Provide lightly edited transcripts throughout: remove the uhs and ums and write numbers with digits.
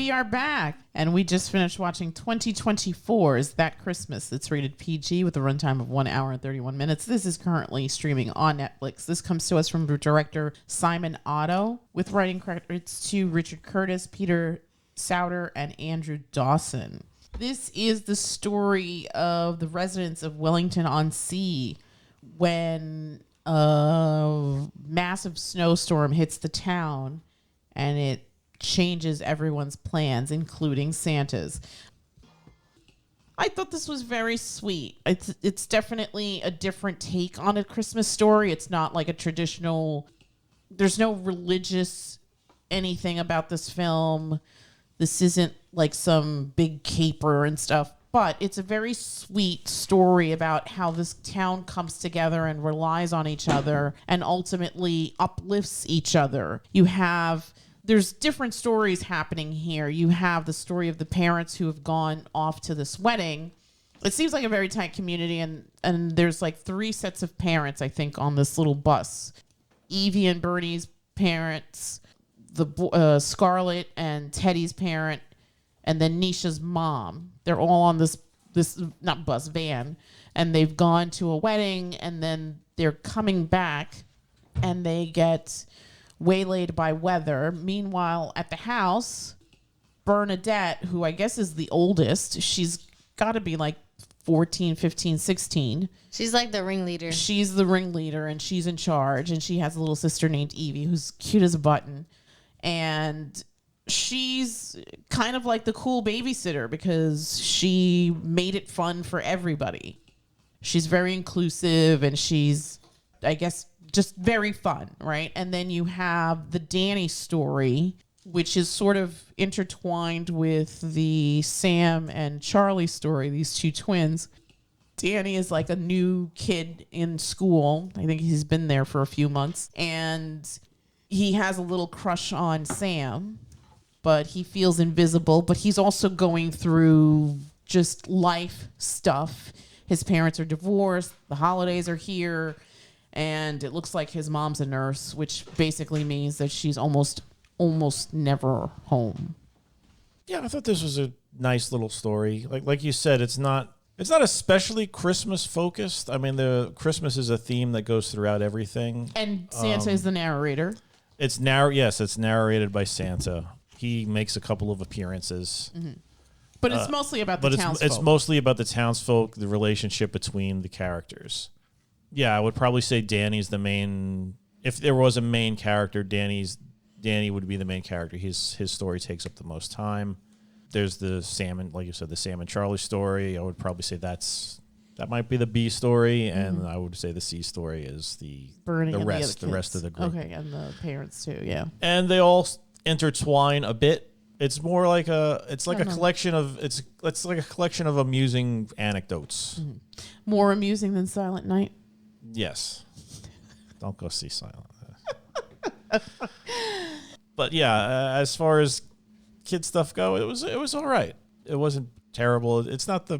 we are back. And we just finished watching 2024's That Christmas. It's rated PG with a runtime of 1 hour and 31 minutes. This is currently streaming on Netflix. This comes to us from director Simon Otto, with writing credits to Richard Curtis, Peter Souter, and Andrew Dawson. This is the story of the residents of Wellington-on-Sea when a massive snowstorm hits the town and it changes everyone's plans, including Santa's. I thought this was very sweet. It's definitely a different take on a Christmas story. It's not like a traditional, there's no religious anything about this film. This isn't like some big caper and stuff, but it's a very sweet story about how this town comes together and relies on each other and ultimately uplifts each other. There's different stories happening here. You have the story of the parents who have gone off to this wedding. It seems like a very tight community, and there's like 3 sets of parents, I think, on this little bus. Evie and Bernie's parents, the Scarlett and Teddy's parent, and then Nisha's mom. They're all on this not bus, van, and they've gone to a wedding, and then they're coming back, and they get waylaid by weather. Meanwhile, at the house, Bernadette, who I guess is the oldest, she's got to be like 14, 15, 16. She's like the ringleader. She's the ringleader, and she's in charge, and she has a little sister named Evie who's cute as a button. And she's kind of like the cool babysitter because she made it fun for everybody. She's very inclusive, and she's, I guess, just very fun, right? And then you have the Danny story, which is sort of intertwined with the Sam and Charlie story, these 2 twins. Danny is like a new kid in school. I think he's been there for a few months. And he has a little crush on Sam, but he feels invisible. But he's also going through just life stuff. His parents are divorced. The holidays are here. And it looks like his mom's a nurse, which basically means that she's almost never home. Yeah, I thought this was a nice little story. Like you said, it's not especially Christmas focused. I mean, the Christmas is a theme that goes throughout everything. And Santa is the narrator. It's narrated by Santa. He makes a couple of appearances. Mm-hmm. But it's mostly about the townsfolk. It's mostly about the townsfolk, the relationship between the characters. Yeah, I would probably say Danny's the main. If there was a main character, Danny would be the main character. His story takes up the most time. There's the Sam and, like you said, the Sam and Charlie story. I would probably say that might be the B story, and I would say the C story is the rest of the group. Okay, and the parents too. Yeah, and they all intertwine a bit. It's more like a collection of amusing anecdotes. Mm-hmm. More amusing than Silent Night. Yes. Don't go see Silent. But yeah, as far as kid stuff go, it was all right. It wasn't terrible. It's not the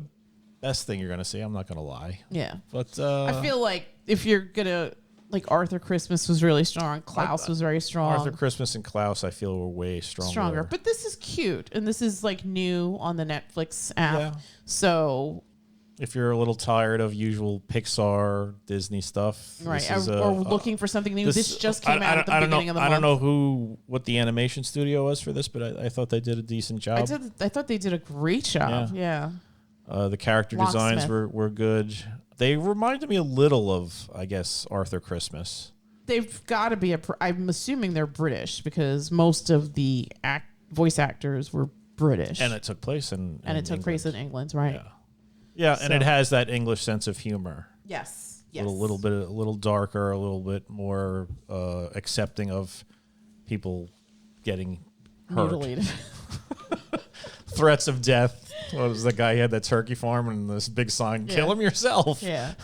best thing you're going to see. I'm not going to lie. Yeah. But I feel like if you're going to, like, Arthur Christmas was really strong. Klaus was very strong. Arthur Christmas and Klaus, I feel, were way stronger. But this is cute. And this is, like, new on the Netflix app. Yeah. So if you're a little tired of usual Pixar, Disney stuff, right, or looking for something new, this just came out at the beginning of the month. I don't know what the animation studio was for this, but I thought they did a decent job. I thought they did a great job. Yeah. The character designs were good. They reminded me a little of, I guess, Arthur Christmas. They've got to be I'm assuming they're British because most of the voice actors were British, and it took place in England, right? Yeah. Yeah, and it has that English sense of humor. Yes. A little darker, a little bit more accepting of people getting hurt. Mutilated. Threats of death. What was the guy who had that turkey farm and this big sign, kill him yourself? Yeah.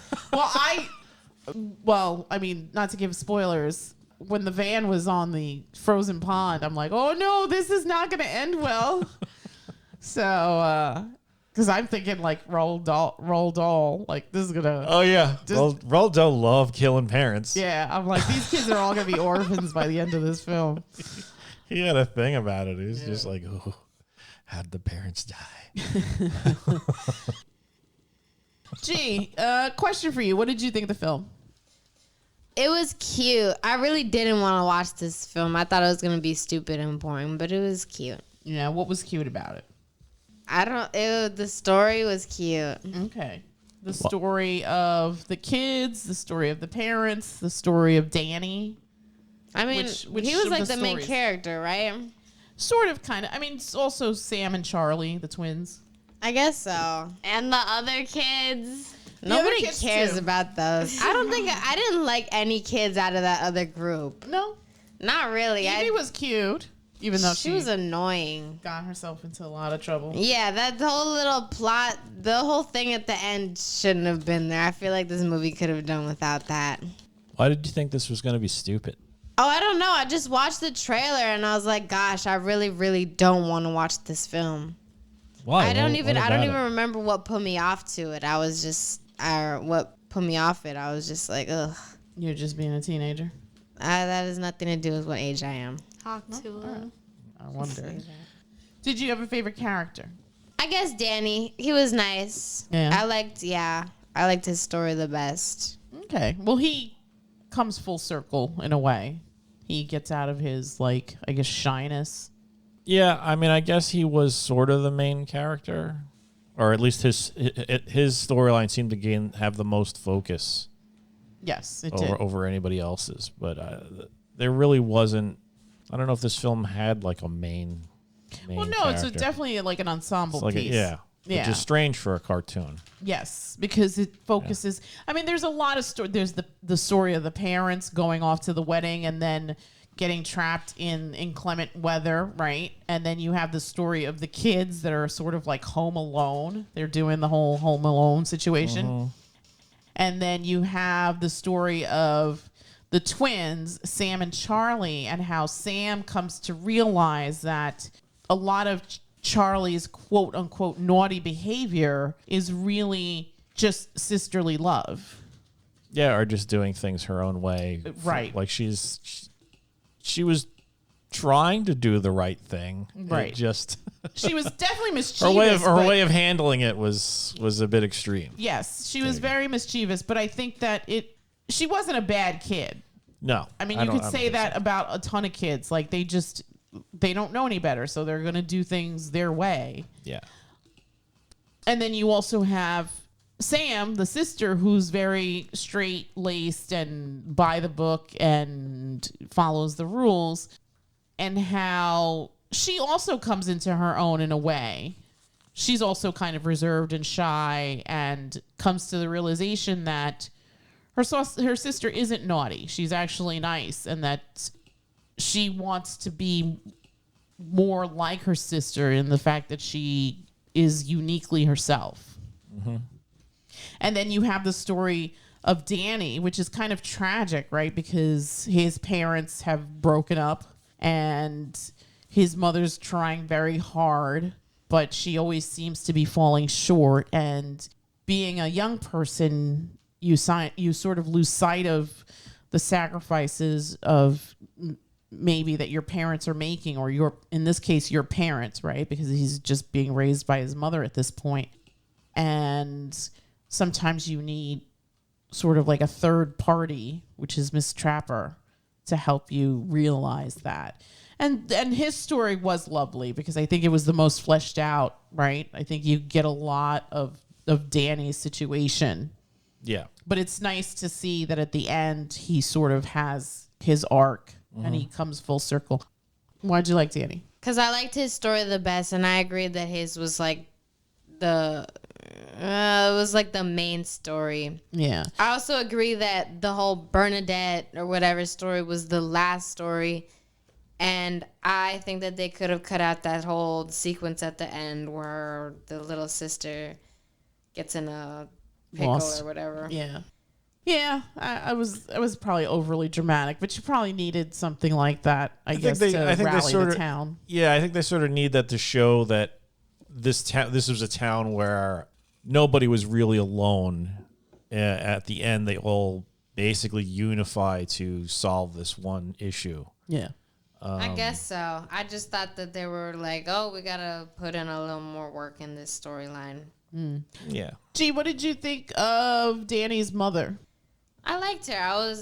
Well, I mean, not to give spoilers, when the van was on the frozen pond, I'm like, oh no, this is not going to end well. So, because I'm thinking like Roald Dahl, like this is gonna. Oh yeah, Roald Dahl loved killing parents. Yeah, I'm like these kids are all gonna be orphans by the end of this film. He had a thing about it. He was just like, oh. How did the parents die? Gee, question for you. What did you think of the film? It was cute. I really didn't want to watch this film. I thought it was going to be stupid and boring, but it was cute. Yeah, what was cute about it? The story was cute. Okay. The story of the kids, the story of the parents, the story of Danny. I mean, Which he was of like the main stories? character, right? Sort of, kind of. I mean, it's also Sam and Charlie, the twins. I guess so. And the other kids. Nobody kids cares too. about those. I didn't like any kids out of that other group. No. Not really. Evie was cute, even though She was annoying. got herself into a lot of trouble. Yeah, that whole little plot, the whole thing at the end shouldn't have been there. I feel like this movie could have done without that. Why did you think this was going to be stupid? Oh, I don't know. I just watched the trailer and I was like, gosh, I really, really don't want to watch this film. Why? I don't even about it? remember what put me off to it. What put me off it. I was just like, ugh. You're just being a teenager. That has nothing to do with what age I am. Talk to him. I wonder. Did you have a favorite character? I guess Danny. He was nice. Yeah. I liked his story the best. Okay. Well, he comes full circle in a way. He gets out of his, like, I guess, shyness. Yeah, I mean, I guess he was sort of the main character, or at least his storyline seemed to have the most focus Yes, it did. over anybody else's. But there really wasn't. I don't know if this film had like a main. Well, no, character. it's definitely like an ensemble It's like piece. yeah, Yeah. which is strange for a cartoon. Yes, because it focuses. I mean, there's a lot of story. There's the story of the parents going off to the wedding and then getting trapped in inclement weather, right? And then you have the story of the kids that are sort of like home alone. They're doing the whole home alone situation. Mm-hmm. And then you have the story of the twins, Sam and Charlie, and how Sam comes to realize that a lot of Charlie's quote unquote naughty behavior is really just sisterly love. Yeah, or just doing things her own way. Right. Like she was trying to do the right thing. Right. It just She was definitely mischievous. her way of handling it was a bit extreme. Yes, she was very mischievous, but I think that she wasn't a bad kid. No. I mean, you could say that about a ton of kids. Like they don't know any better, so they're going to do things their way. Yeah. And then you also have Sam, the sister, who's very straight-laced and by the book and follows the rules, and how she also comes into her own in a way. She's also kind of reserved and shy and comes to the realization that her sister isn't naughty. She's actually nice, and that she wants to be more like her sister in the fact that she is uniquely herself. Mm-hmm. And then you have the story of Danny, which is kind of tragic, right? Because his parents have broken up and his mother's trying very hard, but she always seems to be falling short. And being a young person, you sort of lose sight of the sacrifices of maybe that your parents are making, or in this case, your parents, right? Because he's just being raised by his mother at this point. And sometimes you need sort of like a third party, which is Miss Trapper, to help you realize that. And his story was lovely because I think it was the most fleshed out, right? I think you get a lot of Danny's situation. Yeah. But it's nice to see that at the end he sort of has his arc and he comes full circle. Why'd you like Danny? Because I liked his story the best, and I agreed that his was like the main story. Yeah. I also agree that the whole Bernadette or whatever story was the last story. And I think that they could have cut out that whole sequence at the end where the little sister gets in a pickle Lost. or whatever. Yeah. Yeah, I was probably overly dramatic, but you probably needed something like that, I guess, to rally the town. Yeah, I think they sort of need that to show that this was a town where nobody was really alone. At the end, they all basically unify to solve this one issue. Yeah. I guess so. I just thought that they were like, oh, we gotta put in a little more work in this storyline. Yeah. Gee, what did you think of Danny's mother? I liked her.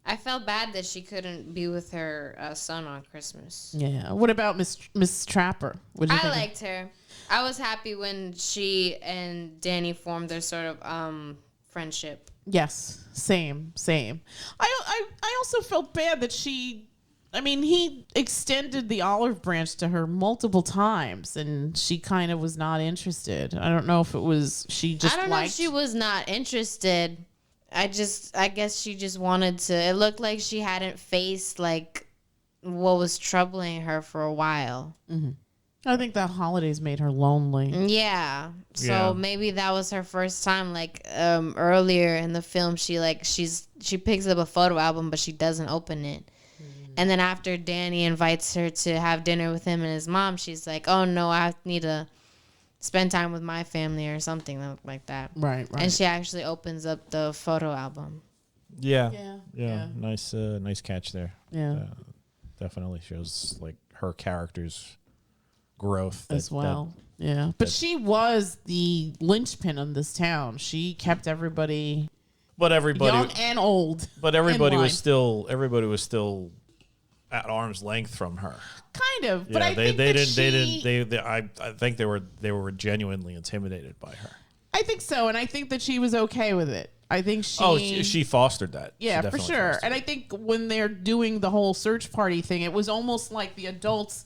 I felt bad that she couldn't be with her son on Christmas. Yeah. What about Miss Trapper? What did you I think liked her. I was happy when she and Danny formed their sort of friendship. Yes, same. I also felt bad that he extended the olive branch to her multiple times, and she kind of was not interested. I don't know if it was she just. I don't know if she was not interested. I guess she just wanted to. It looked like she hadn't faced like what was troubling her for a while. Mm-hmm. I think that holidays made her lonely. Yeah. So Yeah. maybe that was her first time. Like earlier in the film, she picks up a photo album, but she doesn't open it. And then after Danny invites her to have dinner with him and his mom, she's like, "Oh no, I need to spend time with my family," or something like that. Right. And she actually opens up the photo album. Yeah. Yeah. Nice catch there. Yeah. Definitely shows like her character's growth As well. Yeah. But she was the linchpin of this town. She kept everybody But everybody, young and old. but everybody in was line. still at arm's length from her. Kind of. Yeah, But I think they were genuinely intimidated by her. I think so, and I think that she was okay with it. I think she. She fostered that. She Yeah, for definitely sure. fostered And it. I think when they're doing the whole search party thing, it was almost like the adults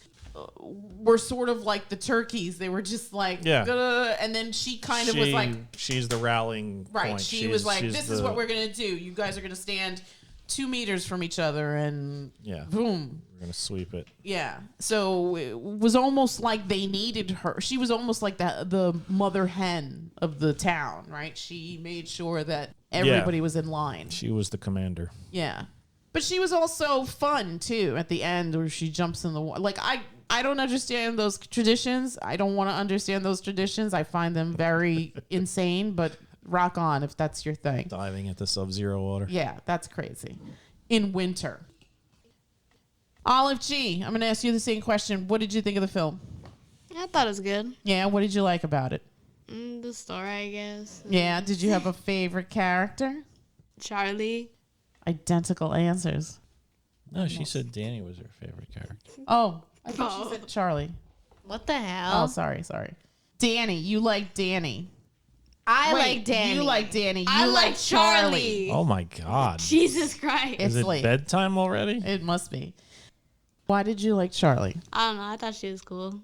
were sort of like the turkeys. They were just like, Yeah. "Duh," and then she kind of was like, she's the rallying right. point. She was like, this is what we're going to do. You guys are going to stand 2 meters from each other and Yeah. boom. We're gonna sweep it. Yeah. So it was almost like they needed her. She was almost like the mother hen of the town, right? She made sure that everybody was in line. She was the commander. Yeah. But she was also fun too at the end where she jumps in the water. Like I don't understand those traditions. I don't want to understand those traditions. I find them very insane, but rock on if that's your thing. Diving into sub-zero water. Yeah, that's crazy. In winter. Olive G, I'm going to ask you the same question. What did you think of the film? I thought it was good. Yeah, what did you like about it? The story, I guess. Yeah, did you have a favorite character? Charlie. Identical answers. No, she said Danny was her favorite character. Oh, I thought Oh. she said Charlie. What the hell? Oh, sorry. Danny, you like Danny. I Wait, like Danny. You like Danny. You I like Charlie. Charlie. Oh my God. Jesus Christ. It's Is it late. bedtime already? It must be. Why did you like Charlie? I don't know. I thought she was cool.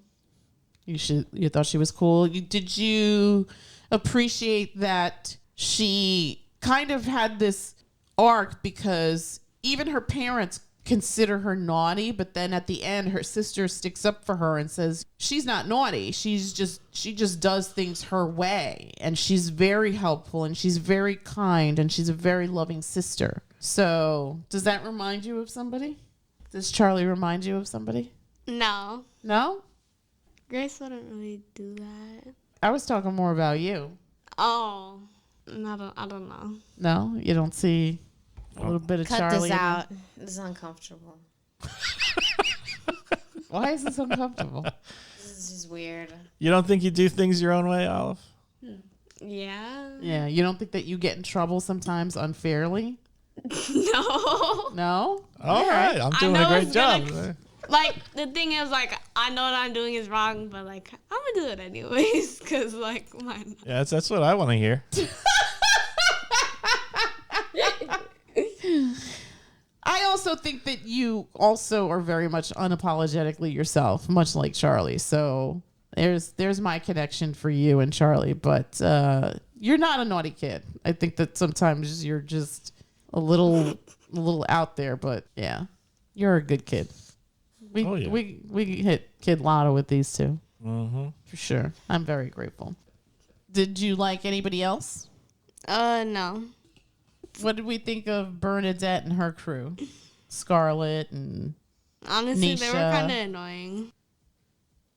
You thought she was cool. Did you appreciate that she kind of had this arc because even her parents consider her naughty, but then at the end her sister sticks up for her and says she's not naughty. She just does things her way, and she's very helpful and she's very kind and she's a very loving sister. So, does that remind you of somebody? Does Charlie remind you of somebody? No. No? Grace wouldn't really do that. I was talking more about you. Oh. I don't know. No, you don't see a little bit of Cut Charlie. this in there? out. This is uncomfortable. Why is this uncomfortable? This is just weird. You don't think you do things your own way, Olive? Yeah. Yeah, you don't think that you get in trouble sometimes unfairly? No. No? All right, I'm doing a know great it's job. gonna- Like, the thing is, like, I know what I'm doing is wrong, but, like, I'm gonna do it anyways, because, like, why not? Yeah, that's what I want to hear. I also think that you also are very much unapologetically yourself, much like Charlie. So there's my connection for you and Charlie, but you're not a naughty kid. I think that sometimes you're just a little out there, but yeah, you're a good kid. We hit Kid Lotto with these two. Mm-hmm. For sure. I'm very grateful. Did you like anybody else? No. What did we think of Bernadette and her crew? Scarlett and Honestly, they were Nisha. kind of annoying.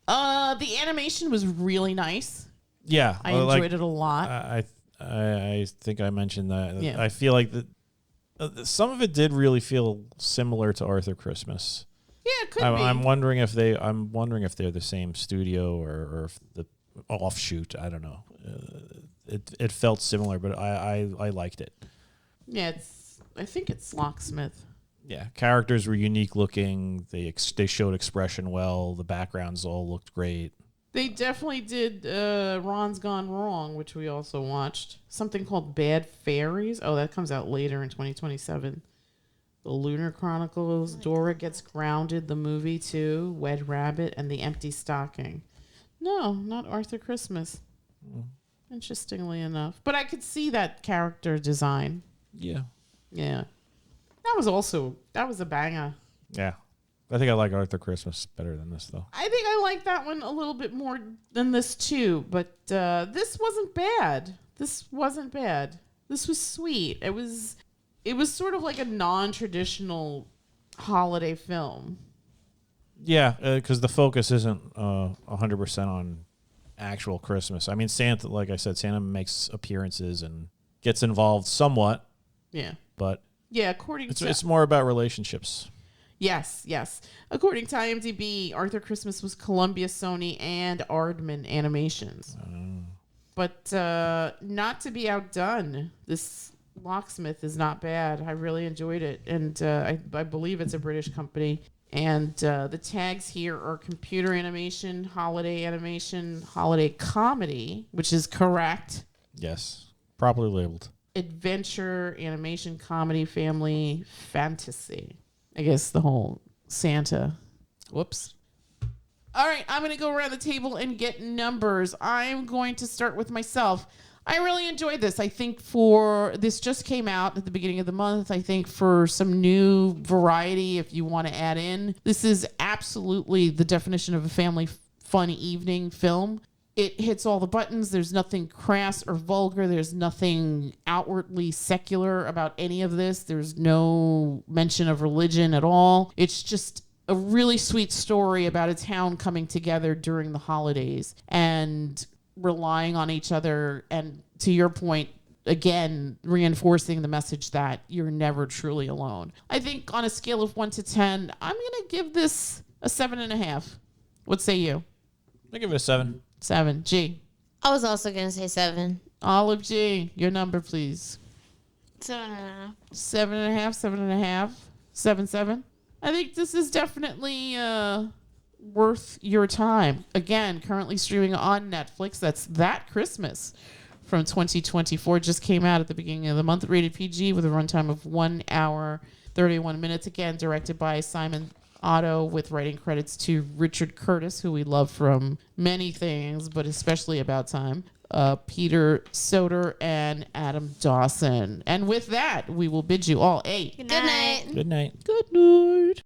the animation was really nice. Yeah, I enjoyed it a lot. I think I mentioned that. Yeah. I feel like that some of it did really feel similar to Arthur Christmas. could be. I'm wondering if they're the same studio or if the offshoot. I don't know. It felt similar, but I liked it. Yeah, I think it's Locksmith. Yeah, characters were unique looking. They showed expression well. The backgrounds all looked great. They definitely did Ron's Gone Wrong, which we also watched. Something called Bad Fairies. Oh, that comes out later in 2027. The Lunar Chronicles, Dora Gets Grounded, the movie too, Wed Rabbit, and The Empty Stocking. No, not Arthur Christmas. Interestingly enough. But I could see that character design. Yeah. Yeah. That was a banger. Yeah. I think I like Arthur Christmas better than this, though. I think I like that one a little bit more than this too, but this wasn't bad. This was sweet. It was sort of like a non-traditional holiday film. Yeah, because the focus isn't 100% on actual Christmas. I mean, Santa, like I said, Santa makes appearances and gets involved somewhat. Yeah. But yeah, it's more about relationships. Yes. According to IMDb, Arthur Christmas was Columbia, Sony, and Aardman Animations. But not to be outdone, this Locksmith is not bad. I really enjoyed it. And I believe it's a British company. And the tags here are computer animation, holiday comedy, which is correct. Yes, properly labeled. Adventure, animation, comedy, family, fantasy. I guess the whole Santa. Whoops. All right, I'm going to go around the table and get numbers. I'm going to start with myself. I really enjoyed this. I think this just came out at the beginning of the month. I think for some new variety, if you want to add in, this is absolutely the definition of a family fun evening film. It hits all the buttons. There's nothing crass or vulgar. There's nothing outwardly secular about any of this. There's no mention of religion at all. It's just a really sweet story about a town coming together during the holidays and relying on each other. And to your point, again, reinforcing the message that you're never truly alone. I think on a scale of 1 to 10, I'm going to give this a 7.5. What say you? I give it a 7. 7. G. I was also going to say 7. Olive G. Your number, please. 7.5. 7.5. 7.7. I think this is definitely worth your time. Again, currently streaming on Netflix. That's That Christmas from 2024. Just came out at the beginning of the month. Rated PG with a runtime of 1 hour, 31 minutes. Again, directed by Simon Otto with writing credits to Richard Curtis, who we love from many things, but especially About Time, Peter Souter, and Adam Dawson. And with that, we will bid you all a Good night. Good night. good night.